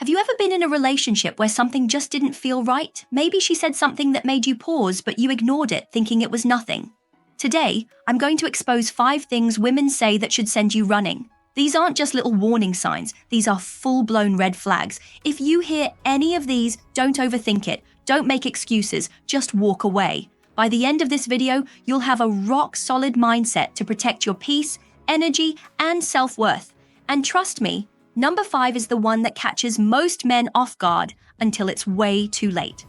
Have you ever been in a relationship where something just didn't feel right? Maybe she said something that made you pause, but you ignored it, thinking it was nothing. Today, I'm going to expose 5 things women say that should send you running. These aren't just little warning signs, these are full-blown red flags. If you hear any of these, don't overthink it. Don't make excuses, just walk away. By the end of this video, you'll have a rock-solid mindset to protect your peace, energy, and self-worth. And trust me, number 5 is the one that catches most men off guard until it's way too late.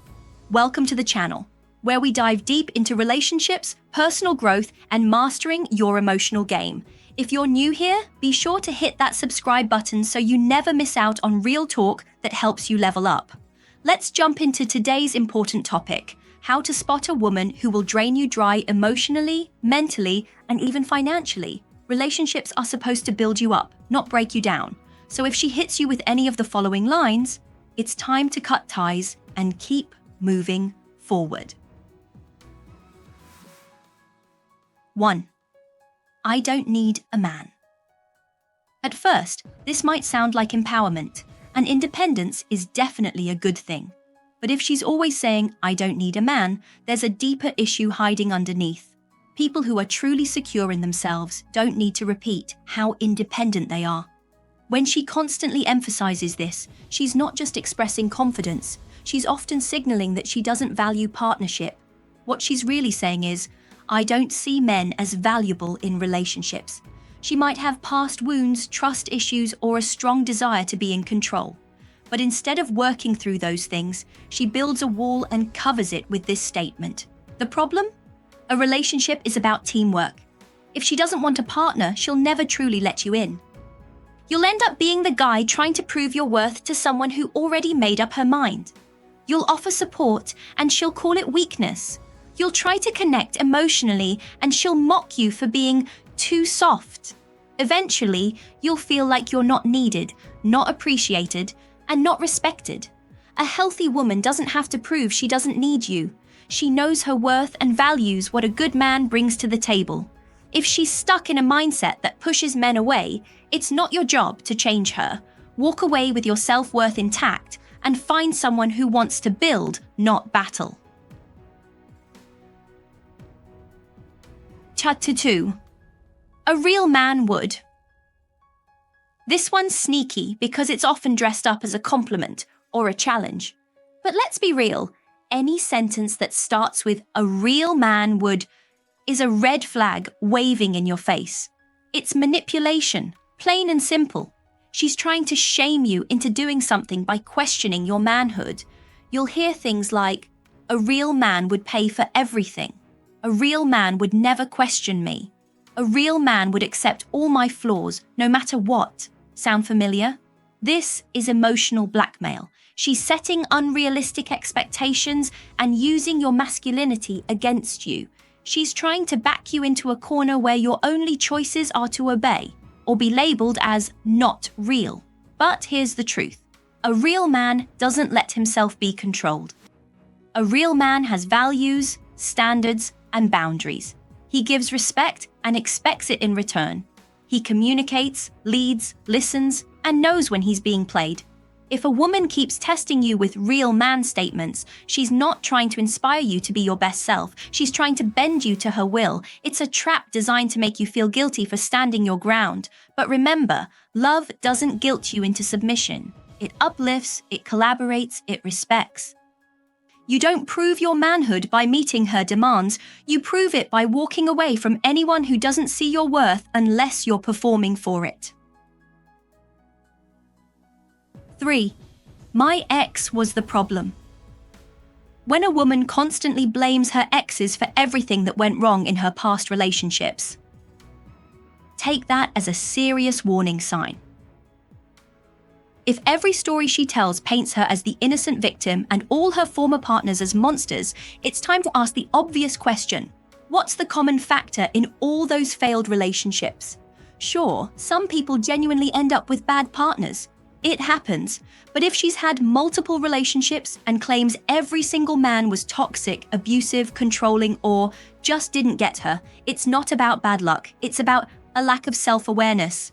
Welcome to the channel, where we dive deep into relationships, personal growth, and mastering your emotional game. If you're new here, be sure to hit that subscribe button so you never miss out on real talk that helps you level up. Let's jump into today's important topic: how to spot a woman who will drain you dry emotionally, mentally, and even financially. Relationships are supposed to build you up, not break you down. So if she hits you with any of the following lines, it's time to cut ties and keep moving forward. 1. I don't need a man. At first, this might sound like empowerment, and independence is definitely a good thing. But if she's always saying, I don't need a man, there's a deeper issue hiding underneath. People who are truly secure in themselves don't need to repeat how independent they are. When she constantly emphasizes this, she's not just expressing confidence, she's often signaling that she doesn't value partnership. What she's really saying is, I don't see men as valuable in relationships. She might have past wounds, trust issues, or a strong desire to be in control. But instead of working through those things, she builds a wall and covers it with this statement. The problem? A relationship is about teamwork. If she doesn't want a partner, she'll never truly let you in. You'll end up being the guy trying to prove your worth to someone who already made up her mind. You'll offer support, and she'll call it weakness. You'll try to connect emotionally, and she'll mock you for being too soft. Eventually, you'll feel like you're not needed, not appreciated, and not respected. A healthy woman doesn't have to prove she doesn't need you. She knows her worth and values what a good man brings to the table. If she's stuck in a mindset that pushes men away, it's not your job to change her. Walk away with your self-worth intact and find someone who wants to build, not battle. Chapter 2. A real man would. This one's sneaky because it's often dressed up as a compliment or a challenge. But let's be real, any sentence that starts with a real man would is a red flag waving in your face. It's manipulation, plain and simple. She's trying to shame you into doing something by questioning your manhood. You'll hear things like, a real man would pay for everything. A real man would never question me. A real man would accept all my flaws, no matter what. Sound familiar? This is emotional blackmail. She's setting unrealistic expectations and using your masculinity against you. She's trying to back you into a corner where your only choices are to obey or be labeled as not real. But here's the truth. A real man doesn't let himself be controlled. A real man has values, standards, and boundaries. He gives respect and expects it in return. He communicates, leads, listens, and knows when he's being played. If a woman keeps testing you with real man statements, she's not trying to inspire you to be your best self. She's trying to bend you to her will. It's a trap designed to make you feel guilty for standing your ground. But remember, love doesn't guilt you into submission. It uplifts, it collaborates, it respects. You don't prove your manhood by meeting her demands. You prove it by walking away from anyone who doesn't see your worth unless you're performing for it. 3. My ex was the problem. When a woman constantly blames her exes for everything that went wrong in her past relationships, take that as a serious warning sign. If every story she tells paints her as the innocent victim and all her former partners as monsters, it's time to ask the obvious question. What's the common factor in all those failed relationships? Sure, some people genuinely end up with bad partners. It happens. But if she's had multiple relationships and claims every single man was toxic, abusive, controlling, or just didn't get her, it's not about bad luck. It's about a lack of self-awareness.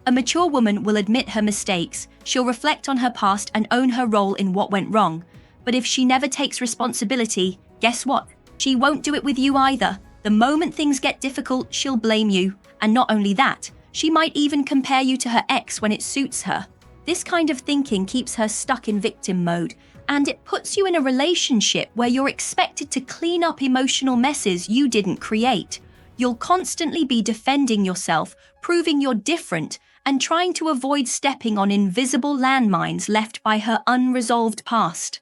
A mature woman will admit her mistakes, she'll reflect on her past and own her role in what went wrong. But if she never takes responsibility, guess what? She won't do it with you either. The moment things get difficult, she'll blame you. And not only that, she might even compare you to her ex when it suits her. This kind of thinking keeps her stuck in victim mode, and it puts you in a relationship where you're expected to clean up emotional messes you didn't create. You'll constantly be defending yourself, proving you're different, and trying to avoid stepping on invisible landmines left by her unresolved past.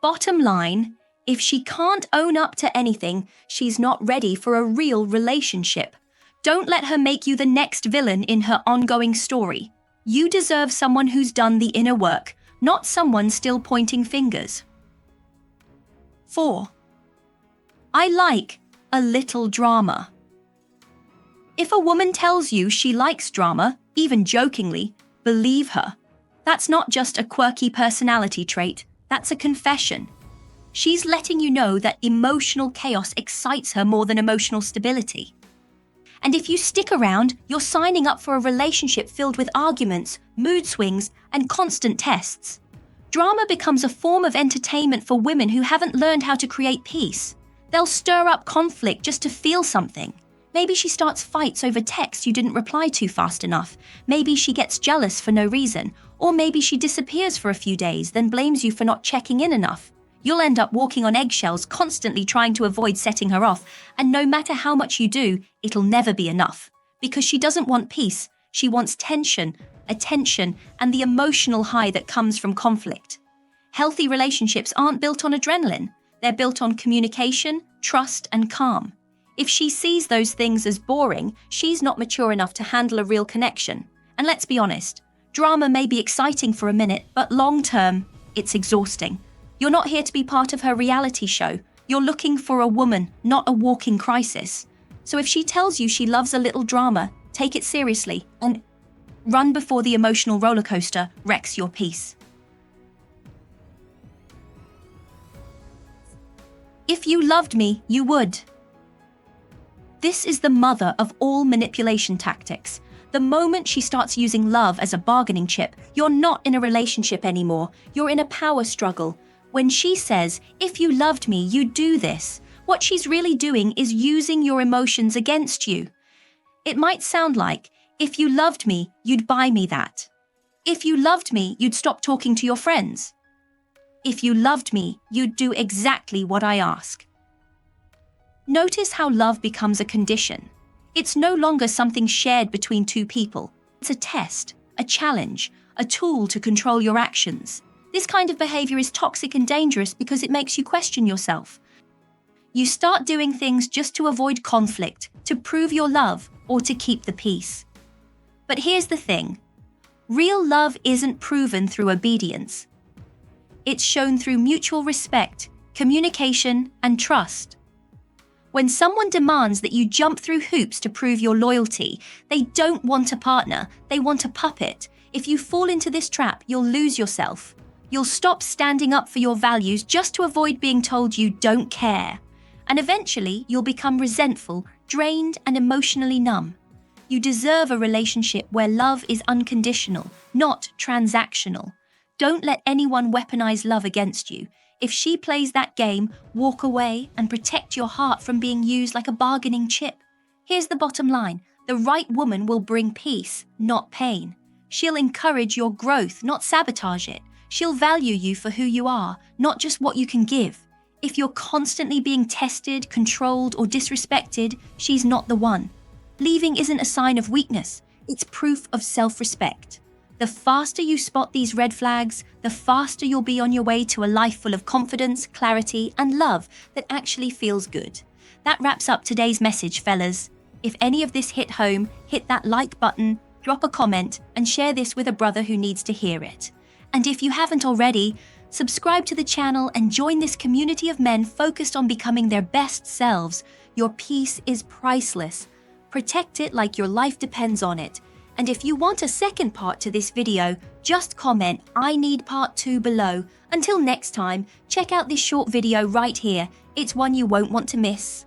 Bottom line, if she can't own up to anything, she's not ready for a real relationship. Don't let her make you the next villain in her ongoing story. You deserve someone who's done the inner work, not someone still pointing fingers. 4. I like a little drama. If a woman tells you she likes drama, even jokingly, believe her. That's not just a quirky personality trait, that's a confession. She's letting you know that emotional chaos excites her more than emotional stability. And if you stick around, you're signing up for a relationship filled with arguments, mood swings, and constant tests. Drama becomes a form of entertainment for women who haven't learned how to create peace. They'll stir up conflict just to feel something. Maybe she starts fights over texts you didn't reply to fast enough. Maybe she gets jealous for no reason. Or maybe she disappears for a few days, then blames you for not checking in enough. You'll end up walking on eggshells, constantly trying to avoid setting her off, and no matter how much you do, it'll never be enough. Because she doesn't want peace, she wants tension, attention, and the emotional high that comes from conflict. Healthy relationships aren't built on adrenaline, they're built on communication, trust, and calm. If she sees those things as boring, she's not mature enough to handle a real connection. And let's be honest, drama may be exciting for a minute, but long-term, it's exhausting. You're not here to be part of her reality show. You're looking for a woman, not a walking crisis. So if she tells you she loves a little drama, take it seriously and run before the emotional roller coaster wrecks your peace. If you loved me, you would. This is the mother of all manipulation tactics. The moment she starts using love as a bargaining chip, you're not in a relationship anymore. You're in a power struggle. When she says, if you loved me, you'd do this, what she's really doing is using your emotions against you. It might sound like, if you loved me, you'd buy me that. If you loved me, you'd stop talking to your friends. If you loved me, you'd do exactly what I ask. Notice how love becomes a condition. It's no longer something shared between two people. It's a test, a challenge, a tool to control your actions. This kind of behavior is toxic and dangerous because it makes you question yourself. You start doing things just to avoid conflict, to prove your love, or to keep the peace. But here's the thing. Real love isn't proven through obedience. It's shown through mutual respect, communication, and trust. When someone demands that you jump through hoops to prove your loyalty, they don't want a partner, they want a puppet. If you fall into this trap, you'll lose yourself. You'll stop standing up for your values just to avoid being told you don't care. And eventually, you'll become resentful, drained, and emotionally numb. You deserve a relationship where love is unconditional, not transactional. Don't let anyone weaponize love against you. If she plays that game, walk away and protect your heart from being used like a bargaining chip. Here's the bottom line. The right woman will bring peace, not pain. She'll encourage your growth, not sabotage it. She'll value you for who you are, not just what you can give. If you're constantly being tested, controlled, or disrespected, she's not the one. Leaving isn't a sign of weakness. It's proof of self-respect. The faster you spot these red flags, the faster you'll be on your way to a life full of confidence, clarity, and love that actually feels good. That wraps up today's message, fellas. If any of this hit home, hit that like button, drop a comment, and share this with a brother who needs to hear it. And if you haven't already, subscribe to the channel and join this community of men focused on becoming their best selves. Your peace is priceless. Protect it like your life depends on it. And if you want a second part to this video, just comment, I need part 2 below. Until next time, check out this short video right here. It's one you won't want to miss.